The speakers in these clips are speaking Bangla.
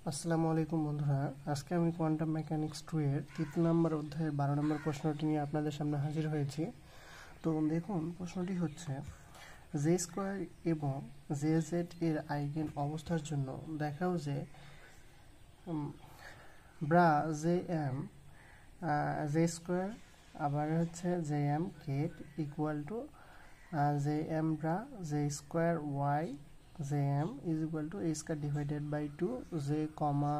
আসসালামু আলাইকুম বন্ধুরা, আজকে আমি কোয়ান্টাম মেকানিক্স 2 এর 3 নম্বর অধ্যায়ের 12 নম্বর প্রশ্নটি নিয়ে আপনাদের সামনে হাজির হয়েছি। তো দেখুন, প্রশ্নটি হচ্ছে জে স্কোয়ার এবং জে জেড এর আইগেন অবস্থার জন্য দেখাও যে bra J M J square আবার হচ্ছে J M ket equal to J M bra J square Y Jm is equal to a square divided by 2 j comma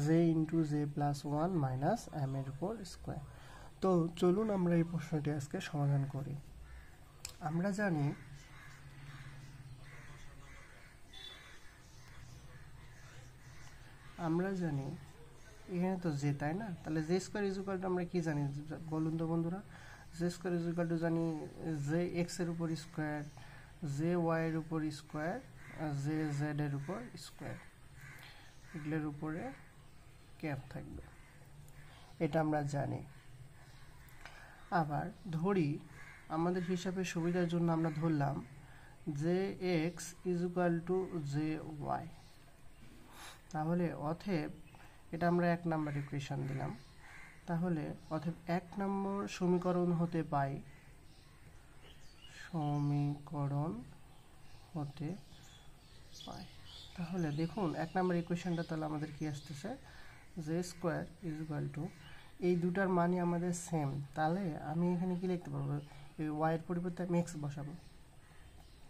j into j plus 1 minus m এর উপর স্কোয়ার। তো চলুন আমরা এই প্রশ্নটি আজকে সমাধান করি। আমরা জানি এখানে তো j, তাই না? তাহলে j square is equal to আমরা কি জানি বলুন তো বন্ধুরা। j square is equal two জানি j x এর উপর স্কোয়ার, j y এর উপর স্কোয়ার, জে জেড এর উপর স্কোয়ার, এগুলোর উপরে ক্যাপ থাকবে, এটা আমরা জানি। আবার ধরি আমাদের হিসাবের সুবিধার জন্য আমরা ধরলাম যে X is equal to J Y. তাহলে অতএব এটা আমরা 1 নম্বর ইকুয়েশন দিলাম। তাহলে অতএব 1 নম্বর সমীকরণ হতে পাই তাহলে দেখুন 1 নম্বর ইকুয়েশনটা তাহলে আমাদের কি আসতেছে, J square is equal two এই দুটার মানই আমাদের সেম। তাহলে আমি এখানে কি লিখতে পারবো, এই ওয়াই এর পরিবর্তে আমি এক্স বসাবো।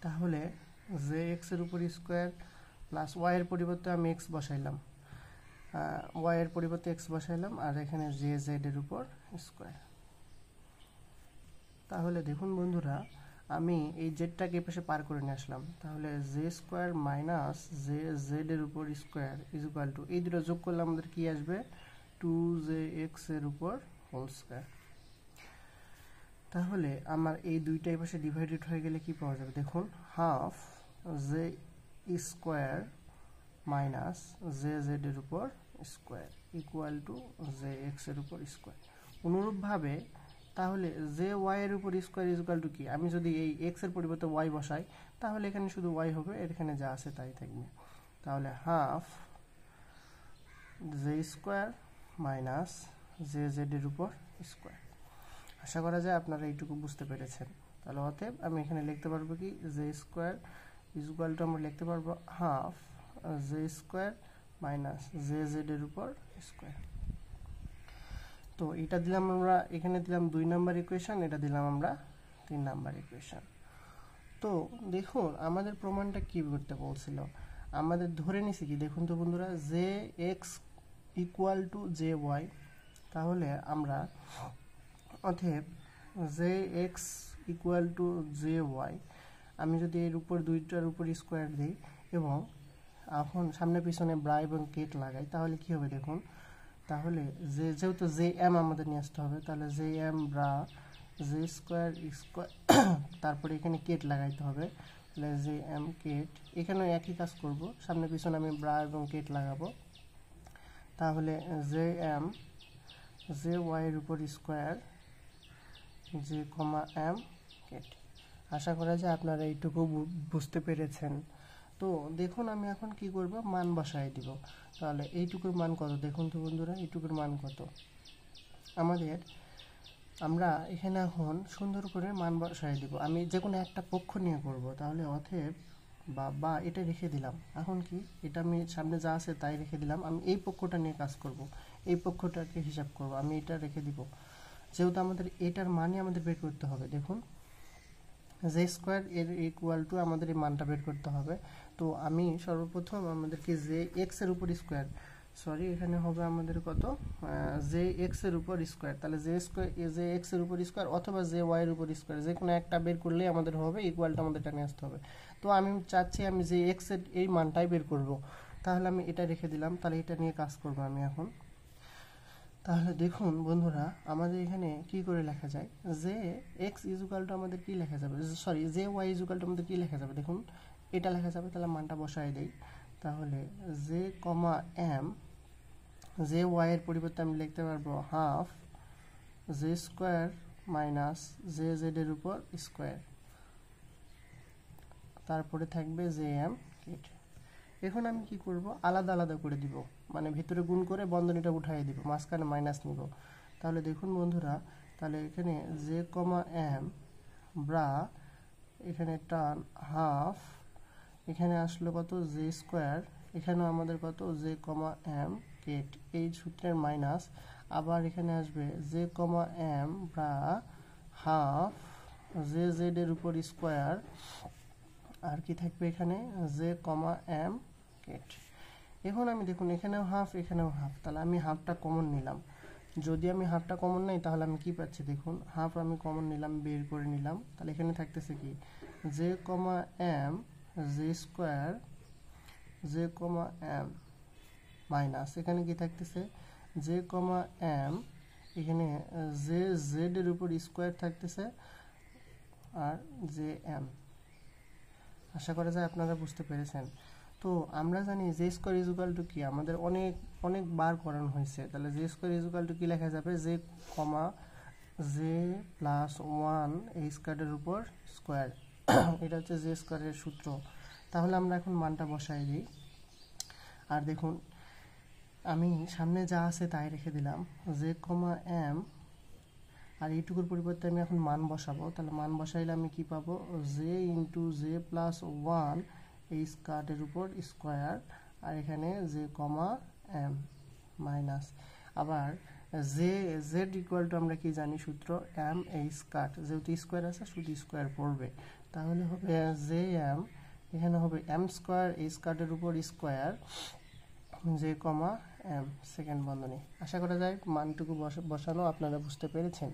তাহলে জে এক্স এর উপর স্কোয়ার প্লাস ওয়াই এর পরিবর্তে আমি এক্স বসাইলাম, ওয়াই এর পরিবর্তে এক্স বসাইলাম, আর এখানে জে জেড এর উপর স্কোয়ার। তাহলে দেখুন বন্ধুরা, আমি এই জেডটাকে এই পাশে পার করে নিয়ে আসলাম। তাহলে J square minus J Z এর উপর স্কোয়ার ইজ ইকুয়াল টু এই দুটো যোগ করলে আমাদের কি আসবে, 2jx এর উপর হোল স্কোয়ার। তাহলে আমার এই দুইটা এই পাশে ডিভাইডেড হয়ে গেলে কি পাওয়া যাবে, দেখুন half J square minus J Z এর উপর square equal to J x এর উপর স্কোয়ার। অনুরূপভাবে তাহলে জে ওয়াই এর উপর স্কোয়ার ইজ ইকুয়াল টু কি, আমি যদি এই এক্স এর পরিবর্তে ওয়াই বসাই তাহলে এখানে শুধু ওয়াই হবে, এখানে যা আছে তাই থাকবে। তাহলে half J square minus J Z এর উপর স্কোয়ার। আশা করা যায় আপনারা এইটুকু বুঝতে পেরেছেন। তাহলে অতএব আমি এখানে লিখতে পারবো কি, J square is equal to আমরা লিখতে পারবো half J square minus J Z এর উপর স্কোয়ার। তো এটা দিলাম আমরা, এখানে দিলাম 2 নম্বর ইকুয়েশন, এটা দিলাম আমরা 3 নম্বর ইকুয়েশন। তো দেখুন আমাদের প্রমাণটা কি করতে বলছিল, আমাদের ধরে নিছি কি, দেখুন তো বন্ধুরা, J X equal to J Y. তাহলে আমরা অতএব J X equal to J Y, আমি যদি এর উপর দুইটার উপর স্কোয়ার দিই এবং এখন সামনে পিছনে ব্রা এবং কেট লাগাই তাহলে কি হবে দেখুন। তাহলে যেহেতু জে এম আমাদের নিয়ে আসতে হবে, তাহলে J M bra J square square তারপরে এখানে কেট লাগাইতে হবে, তাহলে জে এম কেট, এখানেও একই কাজ করব, সামনে পিছনে আমি ব্রা এবং কেট লাগাবো। তাহলে জে এম জে ওয়াই এর উপর square J comma M Kate. আশা করা যায় আপনারা এইটুকু বুঝতে পেরেছেন। তো দেখুন আমি এখন কি করব, মান বসাই দিব। তাহলে এইটুকুর মান কত, দেখুন তো বন্ধুরা, এইটুকুর মান কত আমাদের, আমরা এখানে এখন সুন্দর করে মান বসাই দিব। আমি যে কোনো একটা পক্ষ নিয়ে করব, তাহলে অতএব বা এটা রেখে দিলাম। এখন কি, এটা আমি সামনে যা আছে তাই রেখে দিলাম, আমি এই পক্ষটা নিয়ে কাজ করব, এই পক্ষটাকে হিসাব করব, আমি এটা রেখে দিব। যেহেতু আমাদের এটার মানই আমাদের বের করতে হবে, দেখুন জে স্কোয়ার এর ইকুয়াল টু আমাদের এই মানটা বের করতে হবে। তো আমি সর্বপ্রথম আমাদেরকে জে এক্স এর উপর স্কোয়ার, এখানে হবে আমাদের কত, জে এক্স এর উপর স্কোয়ার, তাহলে জে স্কোয়ার জে এক্স এর উপর স্কোয়ার অথবা জে ওয়াই এর উপর স্কোয়ার, যে কোনো একটা বের করলেই আমাদের হবে, ইকুয়ালটা আমাদের টানে আসতে হবে। তো আমি চাচ্ছি আমি জে এক্স এর এই মানটাই বের করব, তাহলে আমি এটা রেখে দিলাম, তাহলে এটা নিয়ে কাজ করব আমি এখন। তাহলে দেখুন বন্ধুরা, আমাদের এখানে কি করে লেখা যায়, যে এক্স ইজ ইকুয়াল টু আমাদের কি লেখা যাবে, যে ওয়াই ইজ ইকুয়াল টু আমাদের কি লেখা যাবে, দেখুন এটা লেখা যাবে। তাহলে মানটা বসাই দেই, তাহলে J comma M, J Y এর পরিবর্তে আমি লিখতে পারবো half J square minus J Z এর উপর স্কোয়ার, তারপরে থাকবে জে এম কেট। এখন আমি কি করব, আলাদা আলাদা করে দিব, মানে ভিতরে গুণ করে বন্ধনীটা উঠাই দিব, মাঝখানে মাইনাস নিব। তাহলে দেখুন বন্ধুরা, তাহলে এখানে জে কমা এম ব্রা, এখানে টান হাফ, এখানে আসলো কত জে স্কোয়ার, এখানেও আমাদের কত জে কমা এম কেট, এই সূত্রের মাইনাস, আবার এখানে আসবে J comma M bra half J Z এর উপর স্কোয়ার, আর কি থাকবে এখানে জে কমা এম কেট। এখন আমি দেখুন এখানেও হাফ এখানেও হাফ, তাহলে আমি হাফটা কমন নিলাম। যদি আমি হাফটা কমন নেই তাহলে আমি কি পাচ্ছি, দেখুন হাফ আমি কমন নিলাম, বের করে নিলাম, তাহলে এখানে থাকতেছে কি J comma M J square J comma M minus, এখানে কি থাকতেছে জে কমা এম, এখানে জে জেড এর উপর স্কোয়ার থাকতেছে আর জে এম। আশা করা যায় আপনারা বুঝতে পেরেছেন। তো আমরা জানি জে স্কোয়ার ইজুকাল টু কি, আমাদের অনেক বার করানো হয়েছে। তাহলে জে স্কোয়ার ইজুকাল টু কি লেখা যাবে, জে কমা জে প্লাস ওয়ান এই স্কোয়ারের উপর স্কোয়ার, এটা হচ্ছে জে স্কোয়ারের সূত্র। তাহলে আমরা এখন মানটা বসাই দিই। আর দেখুন আমি সামনে যা আছে তাই রেখে দিলাম, জে কমা এম, আর এইটুকুর পরিবর্তে আমি এখন মান বসাবো। তাহলে মান বসাইলে আমি কি পাবো, J into J plus one এই স্কোয়ারের উপর স্কোয়ার, আর এখানে জে কমা এম মাইনাস, আবার জে জেড ইকুয়াল টু আমরা কি জানি সূত্র, এম এই স্কোয়ার, যেহেতু স্কোয়ার আছে শুধু স্কোয়ার পড়বে, তাহলে হবে জে এম, এখানে হবে এম স্কোয়ার এই স্কোয়ারের উপর square J comma M second বন্ধনী। আশা করা যায় মানটুকু বসানো আপনারা বুঝতে পেরেছেন।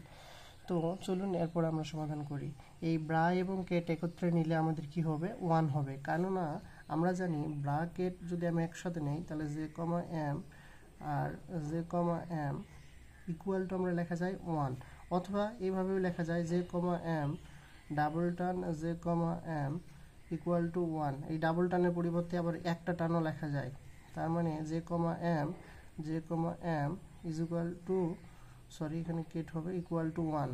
তো চলুন এরপর আমরা সমাধান করি। এই ব্রা এবং কেট একত্রে নিলে আমাদের কি হবে, ওয়ান হবে, কেননা আমরা জানি ব্রা কেট যদি আমি একসাথে নেই তাহলে জে কমা এম আর J comma M equal to আমরা লেখা যায় ওয়ান, অথবা এইভাবেও লেখা যায় জে কমা এম ডাবল টান J comma M equal to one. এই ডাবল টানের পরিবর্তে আবার একটা টানও লেখা যায়, তার মানে J comma M is equal to, sorry এখানে কেট হবে ইকুয়াল টু ওয়ান।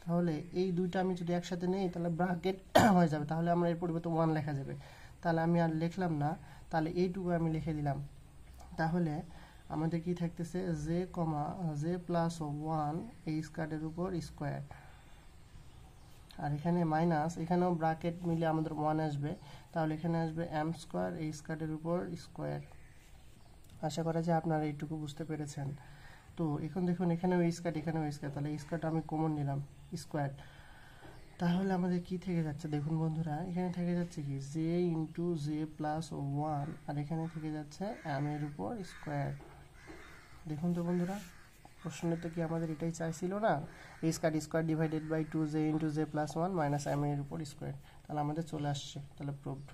তাহলে এই দুইটা আমি যদি একসাথে নেই তাহলে ব্র্যাকেট হয়ে যাবে, তাহলে আমরা এর পরিবর্তে ওয়ান লেখা যাবে। তাহলে আমি আর লিখলাম না, তাহলে এইটুকু আমি লিখে দিলাম। তাহলে আমাদের কি থাকতেছে, জে কমা জে প্লাস ওয়ান এই স্কোয়ারের উপর স্কোয়ার, আর এখানে মাইনাস, এখানেও ব্র্যাকেট মিলে আমাদের ওয়ান আসবে, তাহলে এখানে আসবে এম স্কোয়ার এই স্কোয়ারের উপর স্কোয়ার। আশা করা যায় আপনারা এইটুকু বুঝতে পেরেছেন। তো এখন দেখুন এখানেও স্কোয়ার এখানেও স্কোয়ার, তাহলে স্কোয়ারটা আমি কমন নিলাম স্কোয়ার, তাহলে আমাদের কি থেকে যাচ্ছে দেখুন বন্ধুরা, এখানে থেকে যাচ্ছে কি J into J plus one, আর এখানে থেকে যাচ্ছে এম এর উপর স্কোয়ার। দেখুন তো বন্ধুরা, প্রশ্নে তো কি আমাদের এটাই চাইছিল না, square divided by two J into J plus one minus M এর উপর স্কোয়ার, তাহলে আমাদের চলে আসছে, তাহলে প্রুভড।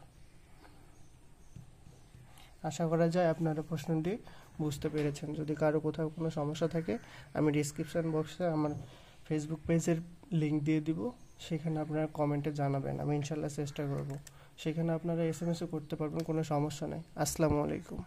আশা করা যায় আপনারা প্রশ্নটি বুঝতে পেরেছেন। যদি কারো কোথাও কোনো সমস্যা থাকে আমি ডিসক্রিপশান বক্সে আমার ফেসবুক পেজের লিঙ্ক দিয়ে দিব, সেখানে আপনারা কমেন্টে জানাবেন, আমি ইনশাল্লাহ চেষ্টা করব। সেখানে আপনারা SMS-ও করতে পারবেন, কোনো সমস্যা নেই। আসসালামু আলাইকুম।